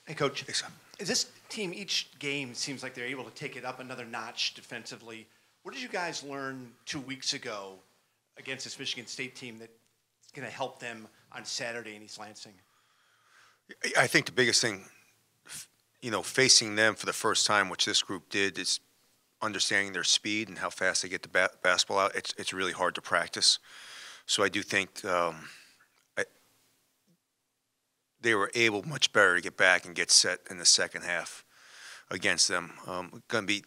Hey, Coach. Thanks. This team, each game seems like they're able to take it up another notch defensively. What did you guys learn 2 weeks ago against this Michigan State team that's going to help them on Saturday in East Lansing? I think the biggest thing, facing them for the first time, which this group did, is understanding their speed and how fast they get the basketball out. It's really hard to practice. So I do think they were able much better to get back and get set in the second half against them.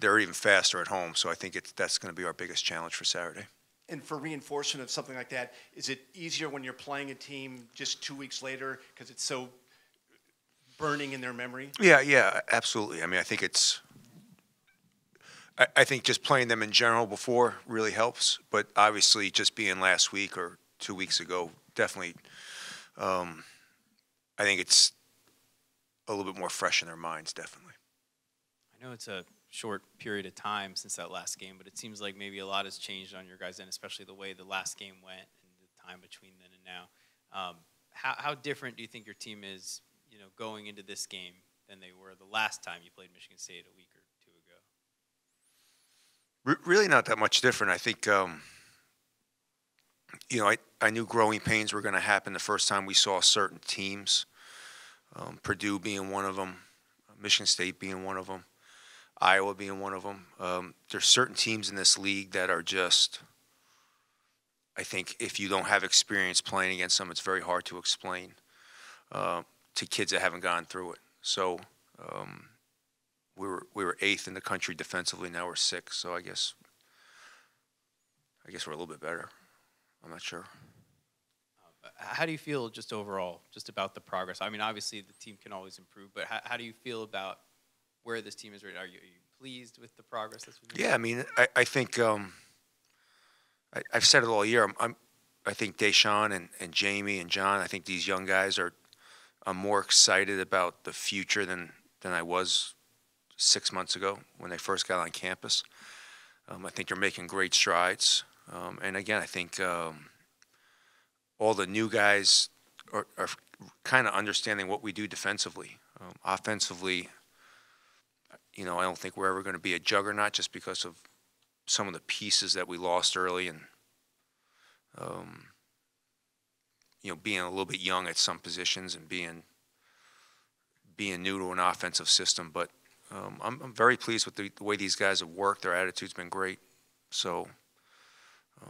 They're even faster at home, so I think that's going to be our biggest challenge for Saturday. And for reinforcement of something like that, is it easier when you're playing a team just 2 weeks later because it's so burning in their memory? Yeah, absolutely. I mean, I think I think just playing them in general before really helps, but obviously just being last week or 2 weeks ago definitely. I think it's a little bit more fresh in their minds, definitely. I know it's a short period of time since that last game, but it seems like maybe a lot has changed on your guys' end, especially the way the last game went and the time between then and now. How different do you think your team is, going into this game than they were the last time you played Michigan State a week or two ago? Really not that much different. I think, I knew growing pains were going to happen the first time we saw certain teams, Purdue being one of them, Michigan State being one of them, Iowa being one of them. There's certain teams in this league that are just, I think if you don't have experience playing against them, it's very hard to explain to kids that haven't gone through it. So we were 8th in the country defensively. Now we're 6th. So I guess we're a little bit better. I'm not sure. How do you feel just overall, just about the progress? I mean, obviously the team can always improve, but how do you feel about where this team is right now? Are you pleased with the progress that's been made? Yeah, I mean, I think I've said it all year. I think Deshaun and Jamie and John, I think these young guys I'm more excited about the future than I was 6 months ago when they first got on campus. I think they're making great strides. And again, I think all the new guys are kind of understanding what we do defensively. Offensively, I don't think we're ever going to be a juggernaut just because of some of the pieces that we lost early and, being a little bit young at some positions and being new to an offensive system. But I'm very pleased with the way these guys have worked. Their attitude's been great. So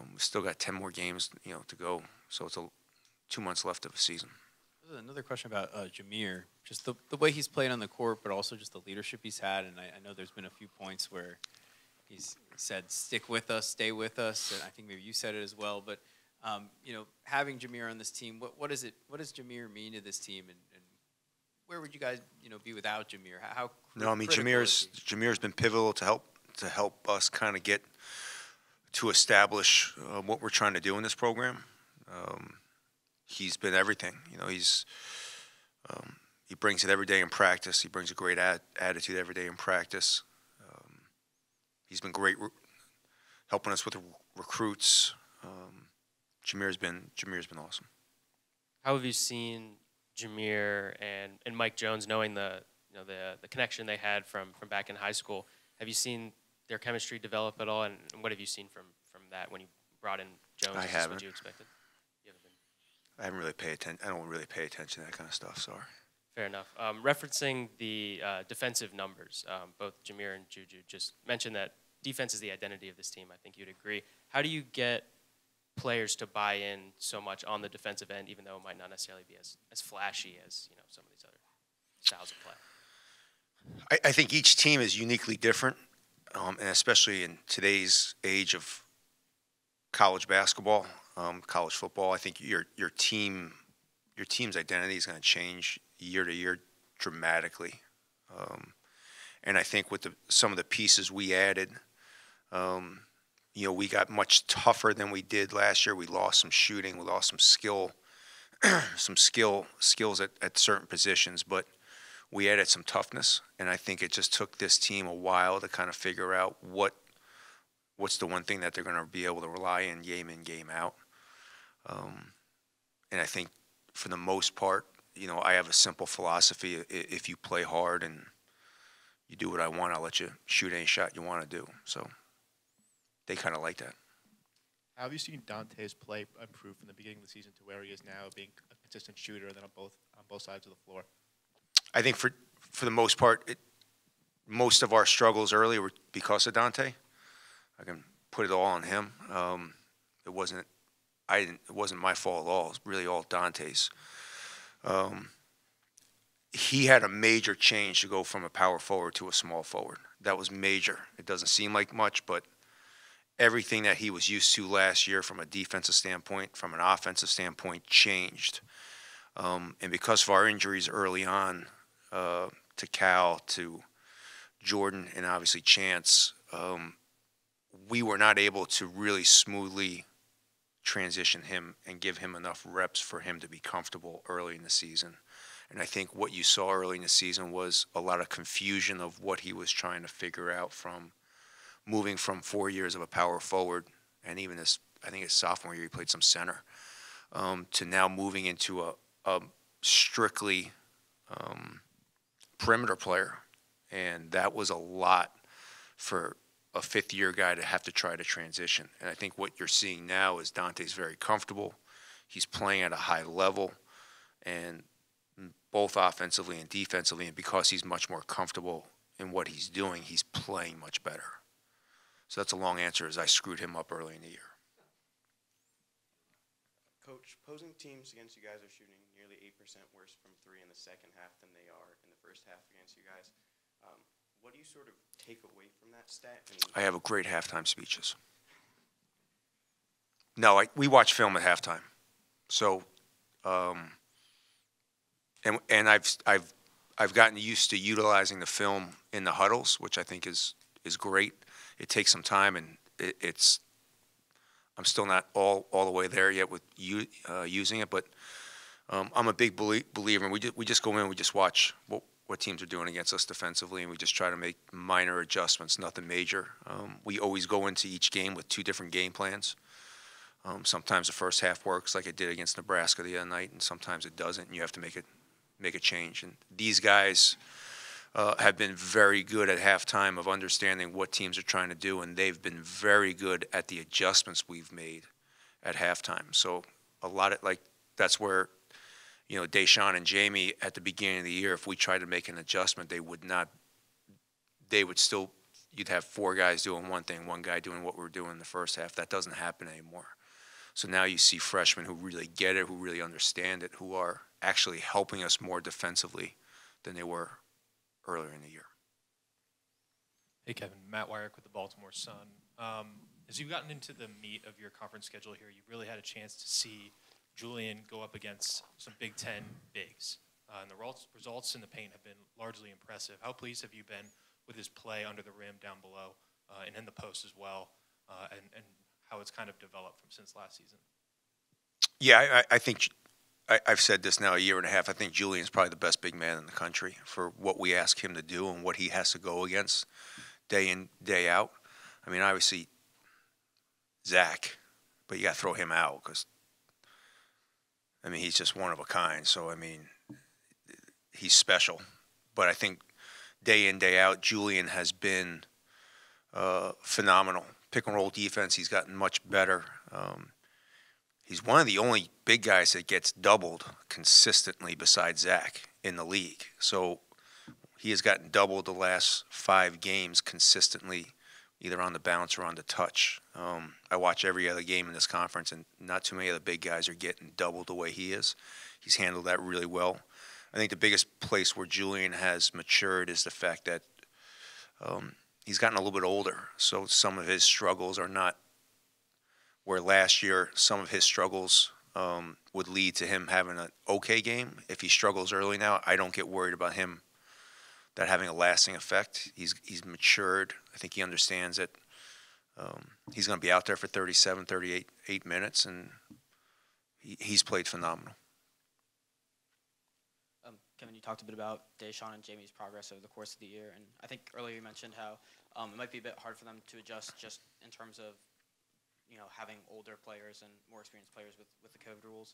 we've still got 10 more games, to go. So it's 2 months left of the season. Another question about Jameer, just the way he's played on the court, but also just the leadership he's had. And I know there's been a few points where he's said, stick with us, stay with us. And I think maybe you said it as well. But, having Jameer on this team, what does Jameer mean to this team? And where would you guys, be without Jameer? Jameer's been pivotal to help us kind of get to establish what we're trying to do in this program. He's been everything. He brings it every day in practice. He brings a great attitude every day in practice. He's been great helping us with the recruits. Jameer's been awesome. How have you seen Jameer and Mike Jones, knowing the connection they had from back in high school? Have you seen their chemistry develop at all, and what have you seen from that when you brought in Jones? I Is haven't. This what you expected? You haven't been. I haven't really paid attention. I don't really pay attention to that kind of stuff. Sorry. Fair enough. Referencing the defensive numbers, both Jameer and Juju just mentioned that defense is the identity of this team. I think you'd agree. How do you get players to buy in so much on the defensive end, even though it might not necessarily be as flashy as some of these other styles of play? I think each team is uniquely different, and especially in today's age of college basketball, college football. I think your team's identity is going to change year to year dramatically. And I think with some of the pieces we added, we got much tougher than we did last year. We lost some shooting, we lost some skill, skills at certain positions, but we added some toughness. And I think it just took this team a while to kind of figure out what's the one thing that they're going to be able to rely on game in, game out. And I think for the most part, I have a simple philosophy. If you play hard and you do what I want, I'll let you shoot any shot you want to do. So they kind of like that. How have you seen Dante's play improve from the beginning of the season to where he is now, being a consistent shooter and then on both sides of the floor? I think for the most part, most of our struggles early were because of Dante. I can put it all on him. It wasn't my fault at all. It was really all Dante's. He had a major change to go from a power forward to a small forward. That was major. It doesn't seem like much, but everything that he was used to last year from a defensive standpoint, from an offensive standpoint, changed. And because of our injuries early on, to Cal, to Jordan, and obviously Chance, we were not able to really smoothly transition him and give him enough reps for him to be comfortable early in the season. And I think what you saw early in the season was a lot of confusion of what he was trying to figure out from moving from 4 years of a power forward, and even I think his sophomore year he played some center, to now moving into a strictly perimeter player. And that was a lot for a fifth-year guy to have to try to transition. And I think what you're seeing now is Dante's very comfortable. He's playing at a high level, and both offensively and defensively, and because he's much more comfortable in what he's doing, he's playing much better. So that's a long answer, as I screwed him up early in the year. Coach, opposing teams against you guys are shooting nearly 8% worse from three in the second half than they are in the first half against you guys. What do you sort of take away from that stat? I have a great halftime speeches. No, we watch film at halftime. So, and I've gotten used to utilizing the film in the huddles, which I think is great. It takes some time, and I'm still not all the way there yet with using it, but I'm a big believer. And we just go in, we just watch what teams are doing against us defensively, and we just try to make minor adjustments, nothing major. We always go into each game with two different game plans. Sometimes the first half works like it did against Nebraska the other night, and sometimes it doesn't, and you have to make a change. And these guys have been very good at halftime of understanding what teams are trying to do, and they've been very good at the adjustments we've made at halftime. So a lot of, that's where, Deshaun and Jamie at the beginning of the year, if we tried to make an adjustment, you'd have four guys doing one thing, one guy doing what we were doing in the first half. That doesn't happen anymore. So now you see freshmen who really get it, who really understand it, who are actually helping us more defensively than they were earlier in the year. Hey, Kevin. Matt Wyrick with the Baltimore Sun. As you've gotten into the meat of your conference schedule here, you've really had a chance to see Julian go up against some Big Ten bigs. And the results in the paint have been largely impressive. How pleased have you been with his play under the rim down below and in the post as well, and how it's kind of developed since last season? Yeah, I think I've said this now a year and a half. I think Julian's probably the best big man in the country for what we ask him to do and what he has to go against day in, day out. I mean, obviously, Zach, but you got to throw him out because, he's just one of a kind. So, he's special. But I think day in, day out, Julian has been phenomenal. Pick and roll defense, he's gotten much better. He's one of the only big guys that gets doubled consistently besides Zach in the league. So he has gotten doubled the last 5 games consistently, either on the bounce or on the touch. I watch every other game in this conference, and not too many of the big guys are getting doubled the way he is. He's handled that really well. I think the biggest place where Julian has matured is the fact that he's gotten a little bit older. So some of his struggles are not where last year some of his struggles would lead to him having an okay game. If he struggles early now, I don't get worried about him that having a lasting effect. He's matured. I think he understands that he's going to be out there for 37, 38 minutes, and he's played phenomenal. Kevin, you talked a bit about Deshaun and Jamie's progress over the course of the year, and I think earlier you mentioned how it might be a bit hard for them to adjust just in terms of having older players and more experienced players with the COVID rules.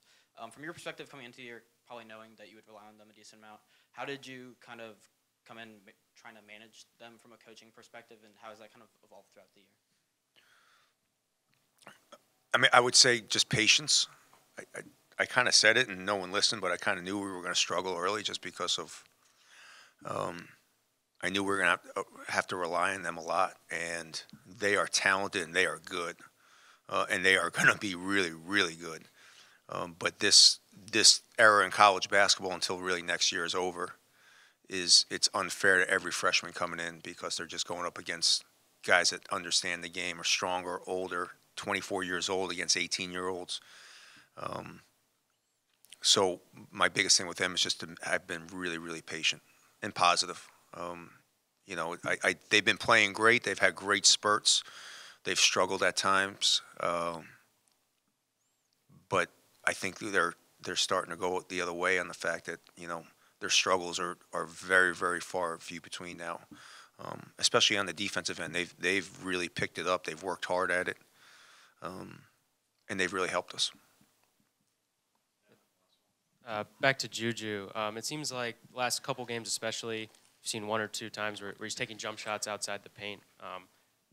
From your perspective coming into the year, probably knowing that you would rely on them a decent amount. How did you kind of come in trying to manage them from a coaching perspective, and how has that kind of evolved throughout the year? I mean, I would say just patience. I kind of said it and no one listened, but I kind of knew we were going to struggle early just because of I knew we were going to have to rely on them a lot, and they are talented and they are good, and they are going to be really, really good. But this era in college basketball until really next year is over, it's unfair to every freshman coming in because they're just going up against guys that understand the game, are stronger, older, 24 years old against 18-year-olds. So my biggest thing with them is just I've been really, really patient and positive. You know, they've been playing great. They've had great spurts. They've struggled at times, but I think they're starting to go the other way on the fact that, you know, their struggles are very, very far few between now, especially on the defensive end. They've really picked it up. They've worked hard at it, and they've really helped us. Back to Juju. It seems like last couple games especially, you've seen one or two times where he's taking jump shots outside the paint,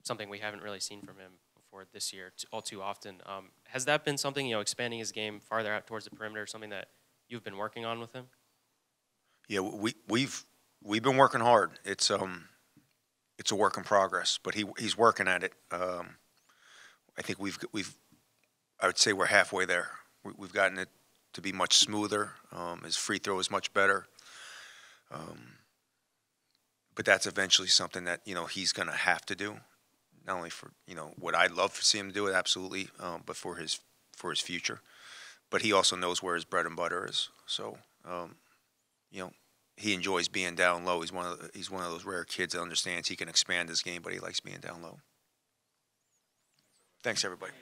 something we haven't really seen from him before this year all too often. Has that been something, you know, expanding his game farther out towards the perimeter, something that you've been working on with him? Yeah, we've been working hard. It's a work in progress, but he's working at it. I think I would say we're halfway there. We've gotten it to be much smoother. His free throw is much better. But that's eventually something that, you know, he's going to have to do, not only for, you know, what I'd love to see him do it, absolutely, but for his future. But he also knows where his bread and butter is. So, you know, he enjoys being down low. He's one of those rare kids that understands he can expand his game, but he likes being down low. Thanks, everybody.